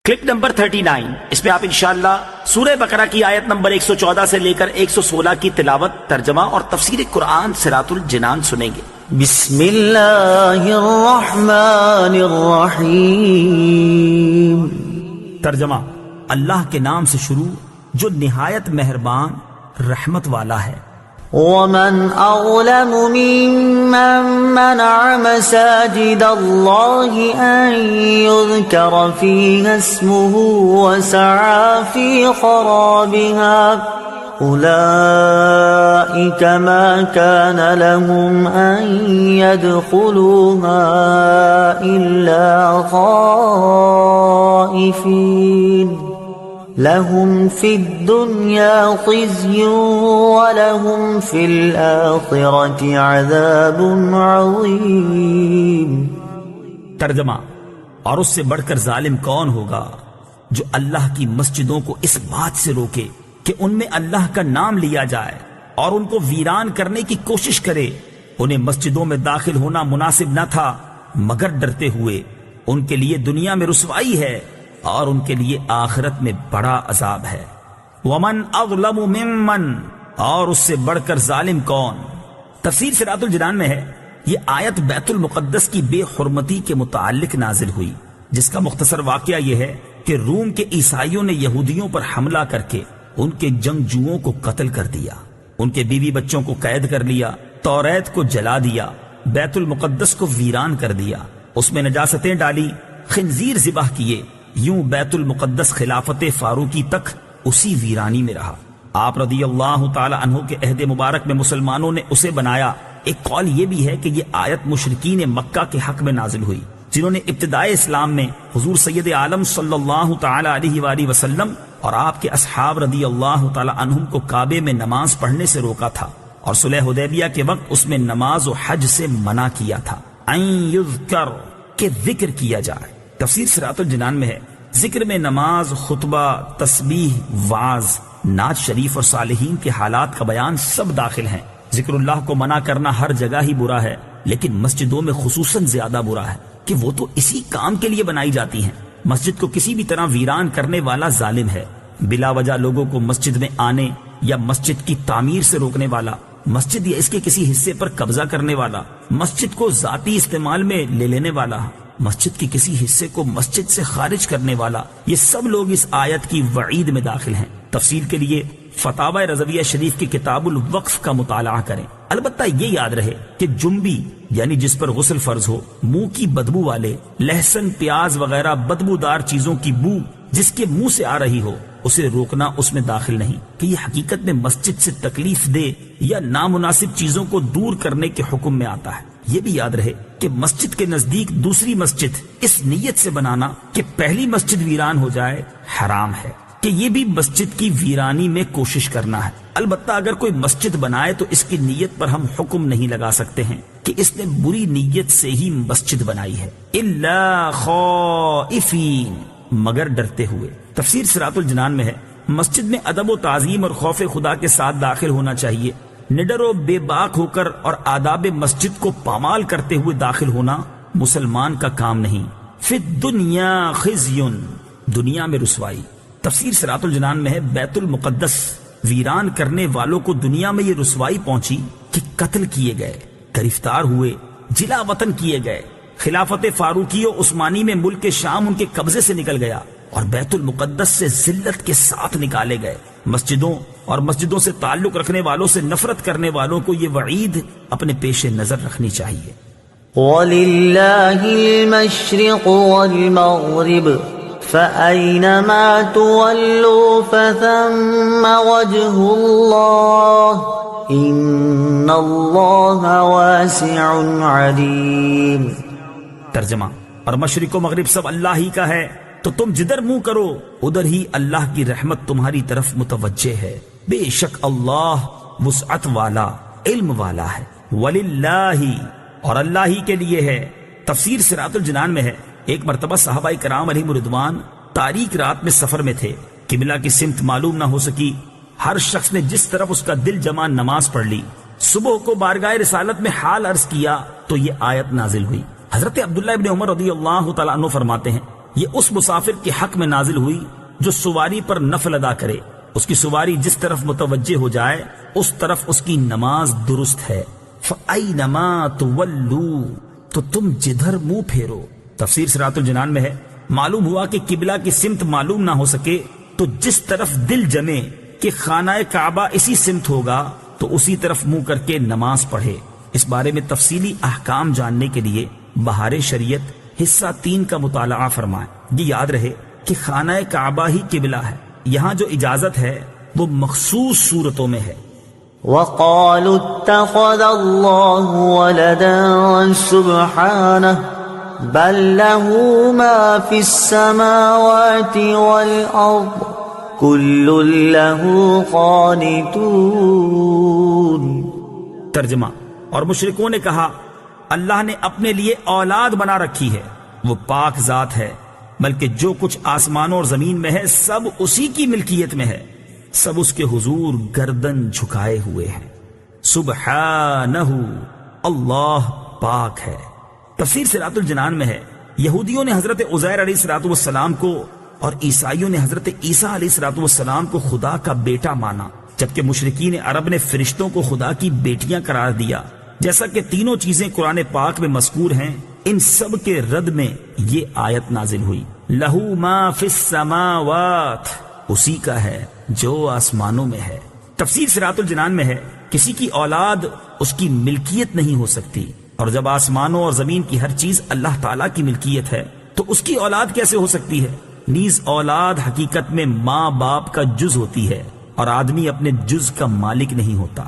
Clip number 39، اس میں آپ انشاءاللہ سورہ بقرہ کی آیت نمبر 114 سے لے کر 116 کی تلاوت، ترجمہ اور تفسیر قرآن صراط الجنان سنیں گے۔ بسم اللہ الرحمن الرحیم۔ ترجمہ: اللہ کے نام سے شروع جو نہایت مہربان رحمت والا ہے۔ ومن اظلم ممن منع مساجد اللہ ان يذكر فيها اسمه وسعى في خرابها اولئك ما كان لهم ان يدخلوها الا خائفين لهم في الدنيا خزي ولهم في الآخرة عذاب عظيم۔ ترجمہ: اور اس سے بڑھ کر ظالم کون ہوگا جو اللہ کی مسجدوں کو اس بات سے روکے کہ ان میں اللہ کا نام لیا جائے اور ان کو ویران کرنے کی کوشش کرے۔ انہیں مسجدوں میں داخل ہونا مناسب نہ تھا مگر ڈرتے ہوئے، ان کے لیے دنیا میں رسوائی ہے اور ان کے لیے آخرت میں بڑا عذاب ہے۔ ومن اظلم ممن، اور اس سے بڑھ کر ظالم کون۔ تفسیر صراط الجنان میں ہے یہ آیت بیت المقدس کی بے حرمتی کے متعلق نازل ہوئی، جس کا مختصر واقعہ یہ ہے کہ روم کے عیسائیوں نے یہودیوں پر حملہ کر کے ان کے جنگجوؤں کو قتل کر دیا، ان کے بیوی بچوں کو قید کر لیا، توریت کو جلا دیا، بیت المقدس کو ویران کر دیا، اس میں نجاستیں ڈالی، خنزیر ذبح کیے۔ یوں بیت المقدس خلافت فاروقی تک اسی ویرانی میں رہا۔ آپ رضی اللہ تعالی عنہ کے عہد مبارک میں مسلمانوں نے اسے بنایا۔ ایک قول یہ بھی ہے کہ یہ آیت مشرکین مکہ کے حق میں نازل ہوئی، جنہوں نے ابتدائے اسلام میں حضور سید عالم صلی اللہ تعالی علیہ وآلہ وسلم اور آپ کے اصحاب رضی اللہ تعالی عنہم کو کعبے میں نماز پڑھنے سے روکا تھا، اور صلح حدیبیہ کے وقت اس میں نماز و حج سے منع کیا تھا، ان یذکر، کہ ذکر کیا جائے۔ تفسیر صراط الجنان میں ہے ذکر میں نماز، خطبہ، تسبیح، وعظ، نعت شریف اور صالحین کے حالات کا بیان سب داخل ہیں۔ ذکر اللہ کو منع کرنا ہر جگہ ہی برا ہے، لیکن مسجدوں میں خصوصاً زیادہ برا ہے کہ وہ تو اسی کام کے لیے بنائی جاتی ہیں۔ مسجد کو کسی بھی طرح ویران کرنے والا ظالم ہے، بلا وجہ لوگوں کو مسجد میں آنے یا مسجد کی تعمیر سے روکنے والا، مسجد یا اس کے کسی حصے پر قبضہ کرنے والا، مسجد کو ذاتی استعمال میں لے لینے والا، مسجد کے کسی حصے کو مسجد سے خارج کرنے والا، یہ سب لوگ اس آیت کی وعید میں داخل ہیں۔ تفصیل کے لیے فتاوی رضویہ شریف کی کتاب الوقف کا مطالعہ کریں۔ البتہ یہ یاد رہے کہ جنبی یعنی جس پر غسل فرض ہو، منہ کی بدبو والے، لہسن، پیاز وغیرہ بدبودار چیزوں کی بو جس کے منہ سے آ رہی ہو، اسے روکنا اس میں داخل نہیں کہ یہ حقیقت میں مسجد سے تکلیف دہ یا نامناسب چیزوں کو دور کرنے کے حکم میں آتا ہے۔ یہ بھی یاد رہے کہ مسجد کے نزدیک دوسری مسجد اس نیت سے بنانا کہ پہلی مسجد ویران ہو جائے حرام ہے، کہ یہ بھی مسجد کی ویرانی میں کوشش کرنا ہے۔ البتہ اگر کوئی مسجد بنائے تو اس کی نیت پر ہم حکم نہیں لگا سکتے ہیں کہ اس نے بری نیت سے ہی مسجد بنائی ہے، الا خائفین، مگر ڈرتے ہوئے۔ تفسیر صراط الجنان میں ہے مسجد میں ادب و تعظیم اور خوف خدا کے ساتھ داخل ہونا چاہیے، نڈر و بے باک ہو کر اور آداب مسجد کو پامال کرتے ہوئے داخل ہونا مسلمان کا کام نہیں۔ فی الدنیا خزی، دنیا میں رسوائی۔ تفسیر صراط الجنان میں ہے بیت المقدس ویران کرنے والوں کو دنیا میں یہ رسوائی پہنچی کہ قتل کیے گئے، گرفتار ہوئے، جلا وطن کیے گئے، خلافت فاروقی و عثمانی میں ملک شام ان کے قبضے سے نکل گیا اور بیت المقدس سے ذلت کے ساتھ نکالے گئے۔ مسجدوں اور مسجدوں سے تعلق رکھنے والوں سے نفرت کرنے والوں کو یہ وعید اپنے پیش نظر رکھنی چاہیے۔ وَلِلَّهِ الْمَشْرِقُ وَالْمَغْرِبُ فَأَيْنَمَا تُوَلُّوا فَثَمَّ وَجْهُ اللَّهِ إِنَّ اللَّهَ وَاسِعٌ عَلِيمٌ۔ ترجمہ: اور مشرق و مغرب سب اللہ ہی کا ہے، تو تم جدھر منہ کرو ادھر ہی اللہ کی رحمت تمہاری طرف متوجہ ہے، بے شک اللہ وسعت والا، علم والا ہے۔ وَلِلَّهِ، اور اللہ ہی کے لیے ہے۔ تفسیر صراط الجنان میں ہے ایک مرتبہ صحابہ کرام علیہم رضوان تاریک رات میں سفر میں تھے، قبلہ کی سمت معلوم نہ ہو سکی، ہر شخص نے جس طرف اس کا دل جمع نماز پڑھ لی۔ صبح کو بارگاہ رسالت میں حال عرض کیا تو یہ آیت نازل ہوئی۔ حضرت عبداللہ ابن عمر رضی اللہ تعالیٰ عنہ فرماتے ہیں یہ اس مسافر کے حق میں نازل ہوئی جو سواری پر نفل ادا کرے، اس کی سواری جس طرف متوجہ ہو جائے اس طرف اس کی نماز درست ہے۔ فَأَيْنَمَا تُوَلُّوا، تو تم جدھر منہ پھیرو۔ تفسیر صراط الجنان میں ہے، معلوم ہوا کہ قبلہ کی سمت معلوم نہ ہو سکے تو جس طرف دل جمے کہ خانہ کعبہ اسی سمت ہوگا تو اسی طرف منہ کر کے نماز پڑھے۔ اس بارے میں تفصیلی احکام جاننے کے لیے بہار شریعت حصہ 3 کا مطالعہ فرمائیں۔ یہ یاد رہے کہ خانہ کعبہ ہی قبلہ ہے، یہاں جو اجازت ہے وہ مخصوص صورتوں میں ہے۔ وقالوا اتخذ الله ولدا سبحانه بل له ما في السماوات والأرض كل له قانتون۔ ترجمہ، اور مشرکوں نے کہا اللہ نے اپنے لیے اولاد بنا رکھی ہے، وہ پاک ذات ہے، بلکہ جو کچھ آسمانوں اور زمین میں ہے سب اسی کی ملکیت میں ہے، سب اس کے حضور گردن جھکائے ہوئے ہیں۔ سبحانہ، اللہ پاک ہے۔ تفسیر صراط الجنان میں ہے، یہودیوں نے حضرت عزیر علیہ الصلوۃ والسلام کو اور عیسائیوں نے حضرت عیسیٰ علیہ الصلوۃ والسلام کو خدا کا بیٹا مانا، جبکہ مشرکین عرب نے فرشتوں کو خدا کی بیٹیاں قرار دیا۔ جیسا کہ تینوں چیزیں قرآن پاک میں مذکور ہیں، ان سب کے رد میں یہ آیت نازل ہوئی۔ لہو ما فی السماوات، اسی کا ہے جو آسمانوں میں ہے۔ تفسیر صراط الجنان میں ہے، کسی کی اولاد اس کی ملکیت نہیں ہو سکتی، اور جب آسمانوں اور زمین کی ہر چیز اللہ تعالیٰ کی ملکیت ہے تو اس کی اولاد کیسے ہو سکتی ہے؟ نیز اولاد حقیقت میں ماں باپ کا جز ہوتی ہے، اور آدمی اپنے جز کا مالک نہیں ہوتا۔